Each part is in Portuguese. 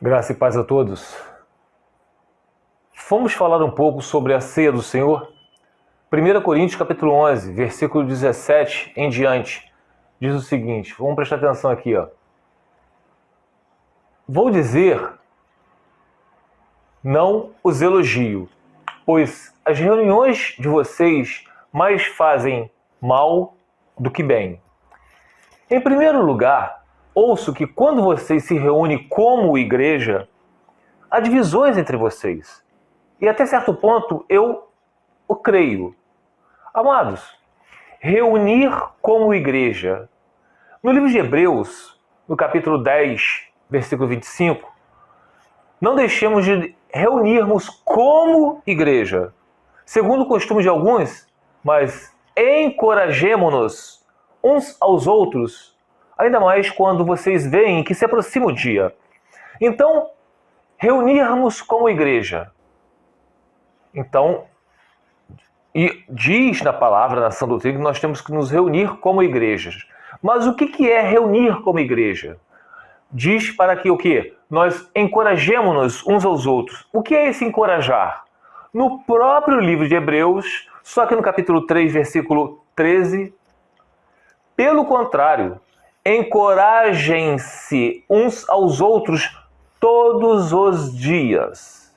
Graça e paz a todos. Vamos falar um pouco sobre a ceia do Senhor? 1 Coríntios capítulo 11, versículo 17 em diante, diz o seguinte, vamos prestar atenção aqui, ó. Vou dizer, não os elogio, pois as reuniões de vocês mais fazem mal do que bem. Em primeiro lugar, ouço que quando vocês se reúnem como igreja, há divisões entre vocês. E até certo ponto eu o creio. Amados, reunir como igreja. No livro de Hebreus, no capítulo 10, versículo 25, não deixemos de reunirmos como igreja, segundo o costume de alguns, mas encorajemo-nos uns aos outros, ainda mais quando vocês veem que se aproxima o dia. Então, reunirmos como igreja. Então, e diz na palavra, na Sã Doutrina, que nós temos que nos reunir como igrejas. Mas o que é reunir como igreja? Diz para que o quê? Nós encorajemos-nos uns aos outros. O que é esse encorajar? No próprio livro de Hebreus, só que no capítulo 3, versículo 13, pelo contrário, encorajem-se uns aos outros todos os dias,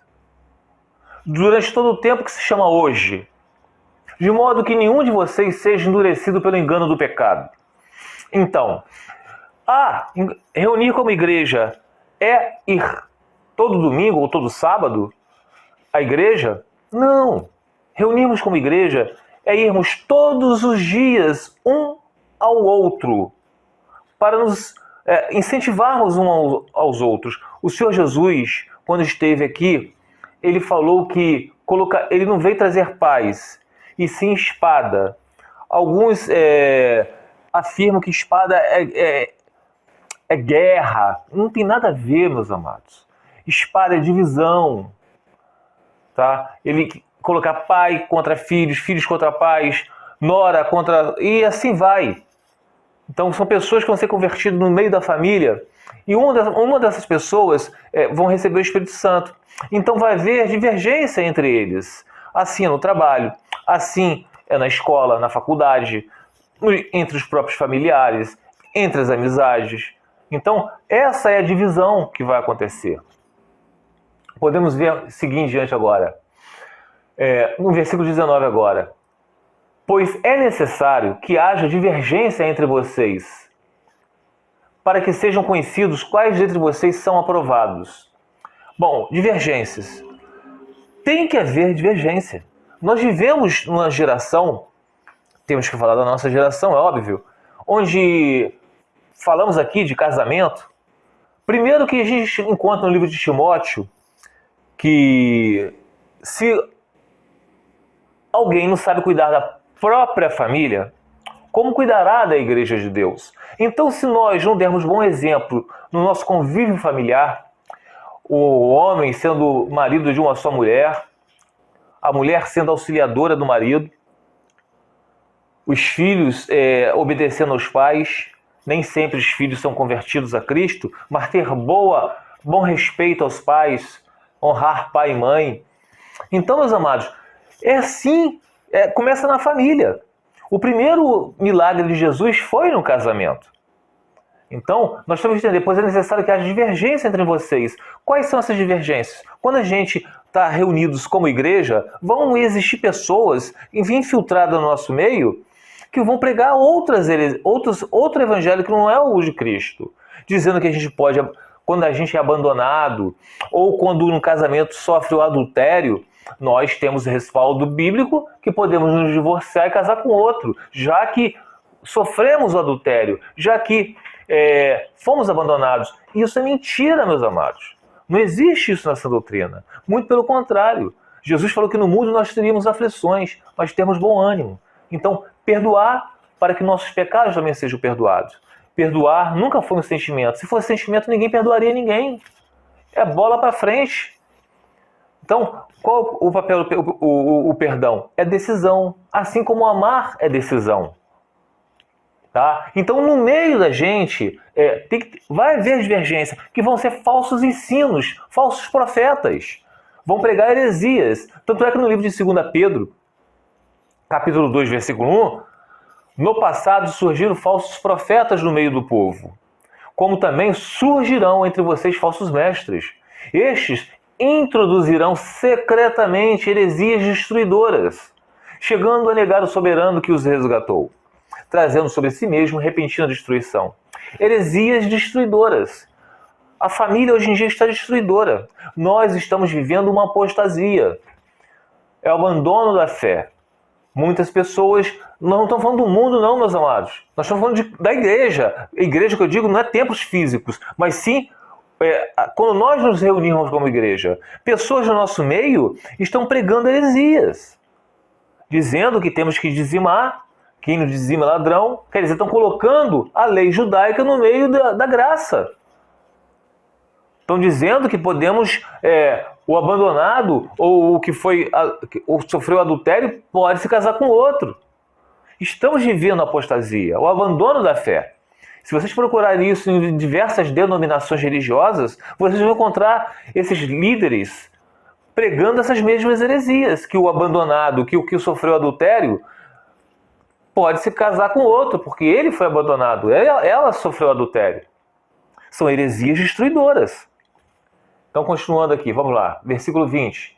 durante todo o tempo que se chama hoje, de modo que nenhum de vocês seja endurecido pelo engano do pecado. Então, reunir como igreja é ir todo domingo ou todo sábado à igreja? Não. Reunirmos como igreja é irmos todos os dias um ao outro, para nos incentivarmos uns aos outros. O Senhor Jesus, quando esteve aqui, ele falou que ele não veio trazer paz, e sim espada. Alguns afirmam que espada é guerra. Não tem nada a ver, meus amados. Espada é divisão. Tá? Ele colocar pai contra filhos, filhos contra pais, nora contra... e assim vai. Então são pessoas que vão ser convertidas no meio da família e uma dessas pessoas vão receber o Espírito Santo. Então vai haver divergência entre eles. Assim é no trabalho, assim é na escola, na faculdade, entre os próprios familiares, entre as amizades. Então essa é a divisão que vai acontecer. Podemos seguir em diante agora. No versículo 19 agora. Pois é necessário que haja divergência entre vocês, para que sejam conhecidos quais dentre vocês são aprovados. Bom, divergências. Tem que haver divergência. Nós vivemos numa geração, temos que falar da nossa geração, é óbvio, onde falamos aqui de casamento. Primeiro que a gente encontra no livro de Timóteo que se alguém não sabe cuidar da própria família, como cuidará da igreja de Deus? Então, se nós não dermos bom exemplo no nosso convívio familiar, o homem sendo marido de uma só mulher, a mulher sendo auxiliadora do marido, os filhos obedecendo aos pais, nem sempre os filhos são convertidos a Cristo, mas ter bom respeito aos pais, honrar pai e mãe. Então, meus amados, começa na família. O primeiro milagre de Jesus foi no casamento. Então, nós temos que entender, pois é necessário que haja divergência entre vocês. Quais são essas divergências? Quando a gente está reunidos como igreja, vão existir pessoas infiltradas no nosso meio que vão pregar outro evangelho que não é o de Cristo, dizendo que a gente pode, quando a gente é abandonado, ou quando no casamento sofre o adultério, nós temos respaldo bíblico que podemos nos divorciar e casar com outro, já que sofremos o adultério, já que fomos abandonados. Isso é mentira, meus amados. Não existe isso na Sã Doutrina. Muito pelo contrário. Jesus falou que no mundo nós teríamos aflições, mas temos bom ânimo. Então, perdoar para que nossos pecados também sejam perdoados. Perdoar nunca foi um sentimento. Se fosse sentimento, ninguém perdoaria ninguém. É bola para frente. Então, qual o papel o perdão? É decisão. Assim como amar é decisão. Tá? Então, no meio da gente, vai haver divergência, que vão ser falsos ensinos, falsos profetas. Vão pregar heresias. Tanto é que no livro de 2 Pedro, capítulo 2, versículo 1, no passado surgiram falsos profetas no meio do povo, como também surgirão entre vocês falsos mestres. Estes introduzirão secretamente heresias destruidoras, chegando a negar o soberano que os resgatou, trazendo sobre si mesmo repentina destruição. Heresias destruidoras. A família hoje em dia está destruidora. Nós estamos vivendo uma apostasia. É o abandono da fé. Muitas pessoas, não estão falando do mundo não, meus amados. Nós estamos falando da igreja. A igreja que eu digo não é templos físicos, mas sim, quando nós nos reunimos como igreja, pessoas do nosso meio estão pregando heresias, dizendo que temos que dizimar, quem não dizima é ladrão. Quer dizer, estão colocando a lei judaica no meio da graça. Estão dizendo que podemos, o abandonado ou o que ou sofreu adultério pode se casar com outro. Estamos vivendo a apostasia, o abandono da fé. Se vocês procurarem isso em diversas denominações religiosas, vocês vão encontrar esses líderes pregando essas mesmas heresias, que o abandonado, que o que sofreu adultério pode se casar com outro, porque ele foi abandonado, ela sofreu adultério. São heresias destruidoras. Então, continuando aqui, vamos lá, versículo 20.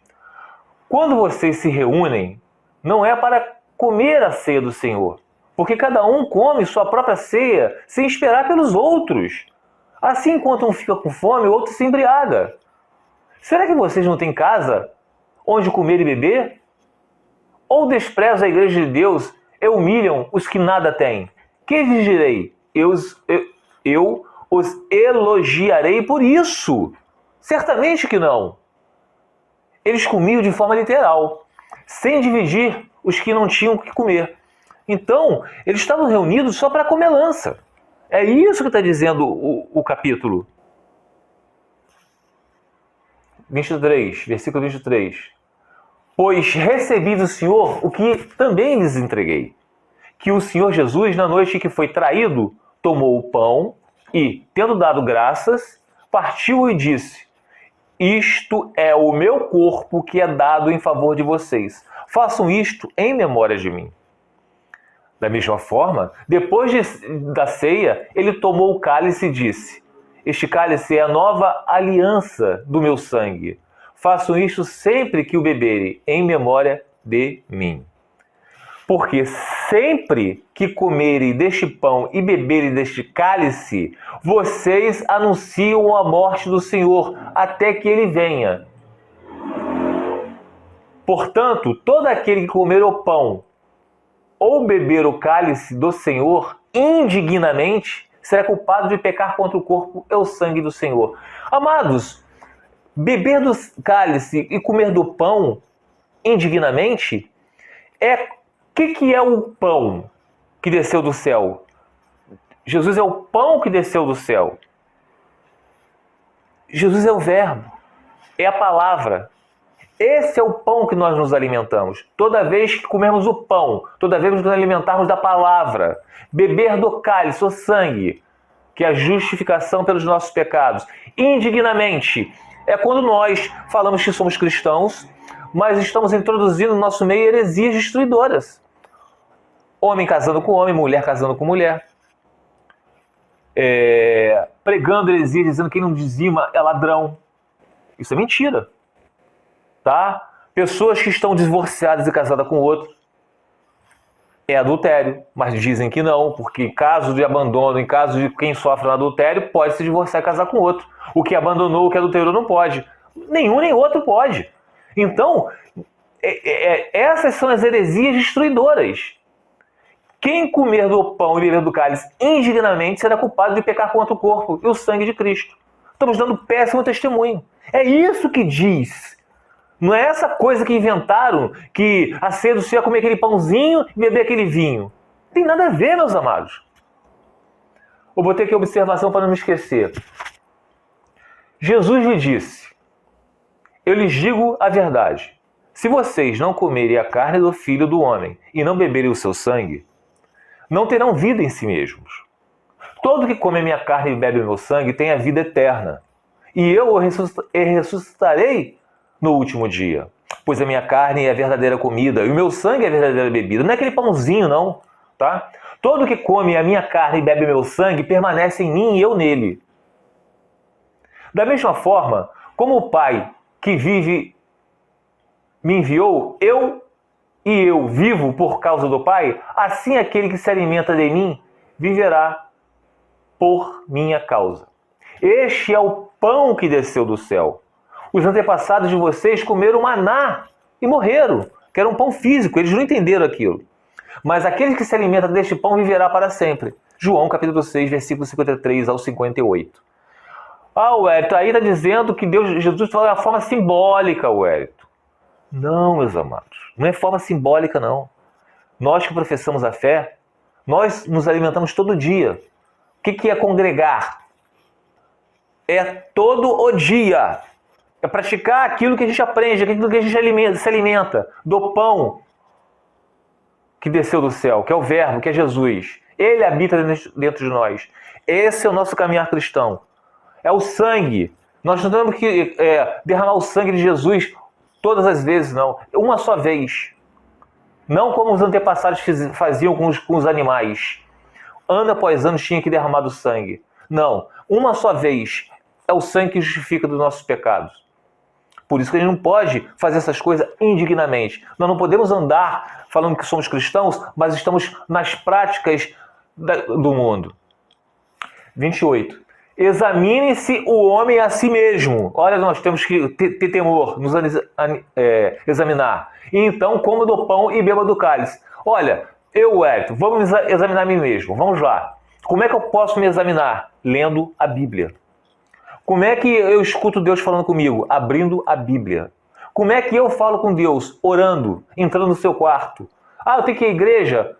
Quando vocês se reúnem, não é para comer a ceia do Senhor, porque cada um come sua própria ceia sem esperar pelos outros. Assim, enquanto um fica com fome, o outro se embriaga. Será que vocês não têm casa onde comer e beber? Ou desprezam a igreja de Deus e humilham os que nada têm? Que lhes direi? Eu os elogiarei por isso. Certamente que não. Eles comiam de forma literal, sem dividir os que não tinham o que comer. Então, eles estavam reunidos só para comelança. É isso que está dizendo o capítulo 23, versículo 23. Pois recebi do Senhor o que também lhes entreguei, que o Senhor Jesus, na noite que foi traído, tomou o pão e, tendo dado graças, partiu e disse: isto é o meu corpo que é dado em favor de vocês. Façam isto em memória de mim. Da mesma forma, depois da ceia, ele tomou o cálice e disse: este cálice é a nova aliança do meu sangue. Façam isto sempre que o beberem, em memória de mim. Porque sempre que comerem deste pão e beberem deste cálice, vocês anunciam a morte do Senhor até que ele venha. Portanto, todo aquele que comer o pão ou beber o cálice do Senhor indignamente será culpado de pecar contra o corpo e o sangue do Senhor. Amados, beber do cálice e comer do pão indignamente o que é o pão que desceu do céu? Jesus é o pão que desceu do céu. Jesus é o verbo, é a palavra. Esse é o pão que nós nos alimentamos. Toda vez que comermos o pão, toda vez que nos alimentarmos da palavra, beber do cálice, o sangue, que é a justificação pelos nossos pecados, indignamente, é quando nós falamos que somos cristãos, mas estamos introduzindo no nosso meio heresias destruidoras. Homem casando com homem, mulher casando com mulher. Pregando heresias, dizendo que quem não dizima é ladrão. Isso é mentira. Tá? Pessoas que estão divorciadas e casadas com outro. É adultério, mas dizem que não, porque em caso de abandono, em caso de quem sofre um adultério, pode se divorciar e casar com outro. O que abandonou, o que adulterou não pode. Nenhum nem outro pode. Então, essas são as heresias destruidoras. Quem comer do pão e beber do cálice indignamente será culpado de pecar contra o corpo e o sangue de Cristo. Estamos dando péssimo testemunho. É isso que diz. Não é essa coisa que inventaram, que a ceia do Senhor é comer aquele pãozinho e beber aquele vinho. Não tem nada a ver, meus amados. Eu botei aqui a observação para não me esquecer. Jesus lhe disse: eu lhes digo a verdade. Se vocês não comerem a carne do Filho do Homem e não beberem o seu sangue, não terão vida em si mesmos. Todo que come a minha carne e bebe o meu sangue tem a vida eterna. E eu o ressuscitarei no último dia. Pois a minha carne é a verdadeira comida e o meu sangue é a verdadeira bebida. Não é aquele pãozinho, não. Tá? Todo que come a minha carne e bebe o meu sangue permanece em mim e eu nele. Da mesma forma, como o Pai que vive me enviou, eu vivo por causa do Pai, assim aquele que se alimenta de mim viverá por minha causa. Este é o pão que desceu do céu. Os antepassados de vocês comeram maná e morreram, que era um pão físico, eles não entenderam aquilo. Mas aquele que se alimenta deste pão viverá para sempre. João capítulo 6, versículo 53 ao 58. O Wellington, aí está dizendo que Jesus falou de uma forma simbólica, Wellington. Não, meus amados, não é forma simbólica, não. Nós que professamos a fé, nós nos alimentamos todo dia. O que é congregar? É todo o dia. É praticar aquilo que a gente aprende, aquilo que a gente se alimenta, do pão que desceu do céu, que é o Verbo, que é Jesus. Ele habita dentro de nós. Esse é o nosso caminhar cristão. É o sangue. Nós não temos que derramar o sangue de Jesus todas as vezes, não. Uma só vez. Não como os antepassados faziam com os animais. Ano após ano tinha que derramar do sangue. Não. Uma só vez é o sangue que justifica dos nossos pecados. Por isso que a gente não pode fazer essas coisas indignamente. Nós não podemos andar falando que somos cristãos, mas estamos nas práticas do mundo. 28. Examine-se o homem a si mesmo. Olha, nós temos que ter temor, nos examinar. E então coma do pão e beba do cálice. Olha, Wellington, vamos examinar a mim mesmo. Vamos lá. Como é que eu posso me examinar? Lendo a Bíblia. Como é que eu escuto Deus falando comigo? Abrindo a Bíblia. Como é que eu falo com Deus? Orando, entrando no seu quarto. Eu tenho que ir à igreja?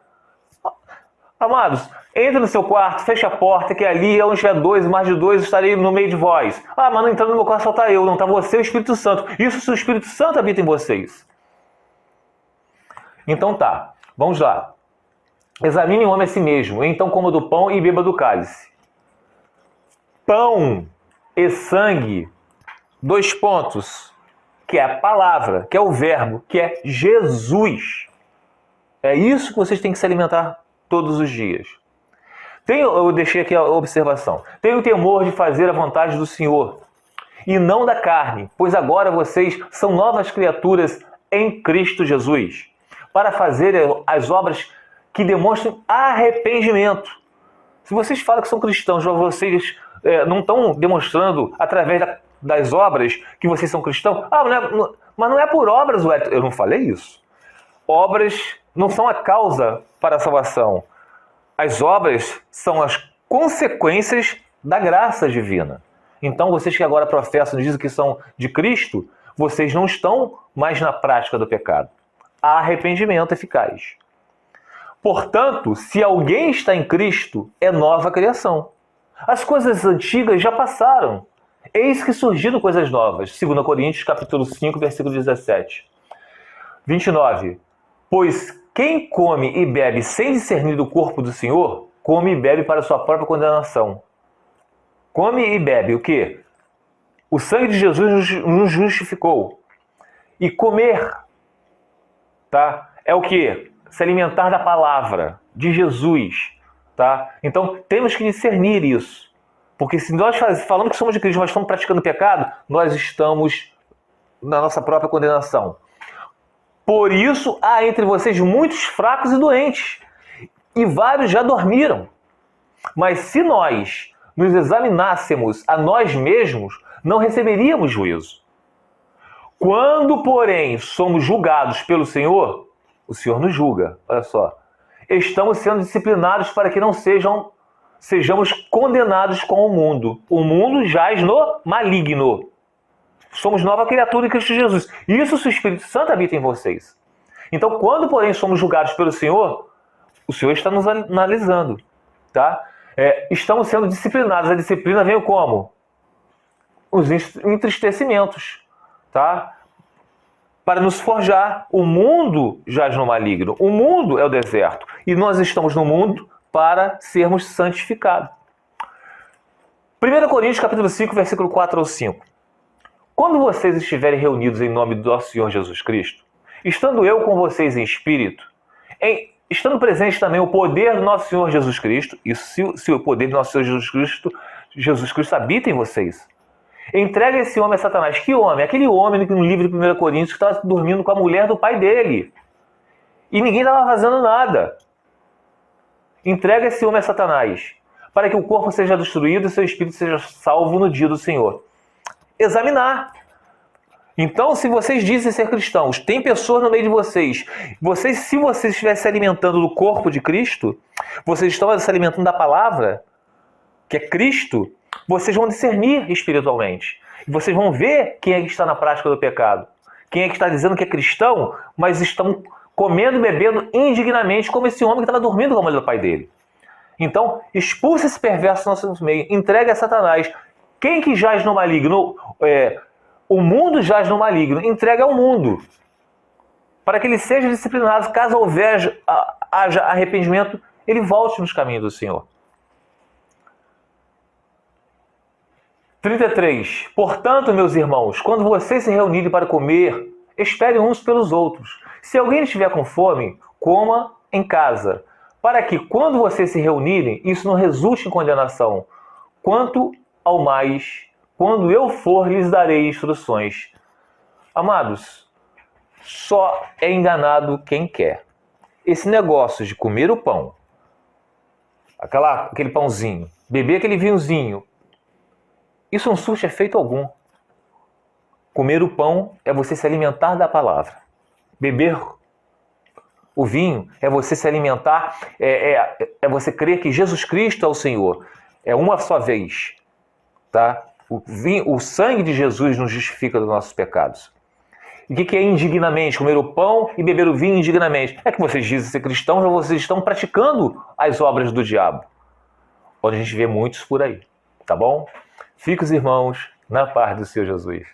Amados, entra no seu quarto, fecha a porta, que ali é onde tiver dois, mais de dois, estarei no meio de vós. Mas não entrando no meu quarto só está eu, não está você e o Espírito Santo. Isso se o Espírito Santo habita em vocês. Então tá, vamos lá. Examine o homem a si mesmo, então coma do pão e beba do cálice. Pão e sangue, 2 pontos, que é a palavra, que é o verbo, que é Jesus. É isso que vocês têm que se alimentar todos os dias. Eu deixei aqui a observação. Tenho temor de fazer a vontade do Senhor e não da carne, pois agora vocês são novas criaturas em Cristo Jesus, para fazer as obras que demonstrem arrependimento. Se vocês falam que são cristãos, vocês não estão demonstrando através das obras que vocês são cristãos? Mas não é por obras, eu não falei isso. Obras não são a causa para a salvação. As obras são as consequências da graça divina. Então, vocês que agora professam, dizem que são de Cristo, vocês não estão mais na prática do pecado. Há arrependimento eficaz. Portanto, se alguém está em Cristo, é nova criação. As coisas antigas já passaram. Eis que surgiram coisas novas. 2 Coríntios, capítulo 5, versículo 17. 29. Pois quem come e bebe sem discernir do corpo do Senhor, come e bebe para sua própria condenação. Come e bebe o quê? O sangue de Jesus nos justificou. E comer, tá? É o quê? Se alimentar da palavra de Jesus. Tá? Então, temos que discernir isso. Porque se nós falamos que somos de Cristo, mas estamos praticando pecado, nós estamos na nossa própria condenação. Por isso, há entre vocês muitos fracos e doentes, e vários já dormiram. Mas se nós nos examinássemos a nós mesmos, não receberíamos juízo. Quando, porém, somos julgados pelo Senhor, o Senhor nos julga, olha só. Estamos sendo disciplinados para que não sejamos condenados com o mundo. O mundo jaz no maligno. Somos nova criatura em Cristo Jesus. Isso se o Espírito Santo habita em vocês. Então, quando, porém, somos julgados pelo Senhor, o Senhor está nos analisando. Tá? Estamos sendo disciplinados. A disciplina vem como? Os entristecimentos. Tá? para nos forjar. O mundo jaz no maligno. O mundo é o deserto. E nós estamos no mundo para sermos santificados. 1 Coríntios capítulo 5, versículo 4 ao 5. Quando vocês estiverem reunidos em nome do nosso Senhor Jesus Cristo, estando eu com vocês em espírito, estando presente também o poder do nosso Senhor Jesus Cristo, isso se o poder do nosso Senhor Jesus Cristo habita em vocês, entrega esse homem a Satanás. Que homem? Aquele homem no livro de 1 Coríntios que estava dormindo com a mulher do pai dele. E ninguém estava fazendo nada. Entrega esse homem a Satanás, para que o corpo seja destruído e seu espírito seja salvo no dia do Senhor. Examinar. Então, se vocês dizem ser cristãos, tem pessoas no meio de vocês, se vocês estivessem se alimentando do corpo de Cristo, vocês estão se alimentando da palavra, que é Cristo, vocês vão discernir espiritualmente. Vocês vão ver quem é que está na prática do pecado. Quem é que está dizendo que é cristão, mas estão comendo e bebendo indignamente, como esse homem que estava dormindo com a mulher do pai dele. Então, expulsa esse perverso do nosso meio, entrega a Satanás. Quem que jaz no maligno? O mundo jaz no maligno, entrega ao mundo. Para que ele seja disciplinado, caso haja arrependimento, ele volte nos caminhos do Senhor. 33. Portanto, meus irmãos, quando vocês se reunirem para comer, esperem uns pelos outros. Se alguém estiver com fome, coma em casa, para que, quando vocês se reunirem, isso não resulte em condenação. Quanto ao mais, quando eu for, lhes darei instruções. Amados, só é enganado quem quer. Esse negócio de comer o pão, aquele pãozinho, beber aquele vinhozinho, isso não surte efeito algum. Comer o pão é você se alimentar da palavra. Beber o vinho é você se alimentar, é você crer que Jesus Cristo é o Senhor. É uma só vez. Tá? O sangue de Jesus nos justifica dos nossos pecados. E o que é indignamente? Comer o pão e beber o vinho indignamente. É que vocês dizem ser cristãos, mas vocês estão praticando as obras do diabo. Onde a gente vê muitos por aí. Tá bom? Fique os irmãos na paz do Senhor Jesus.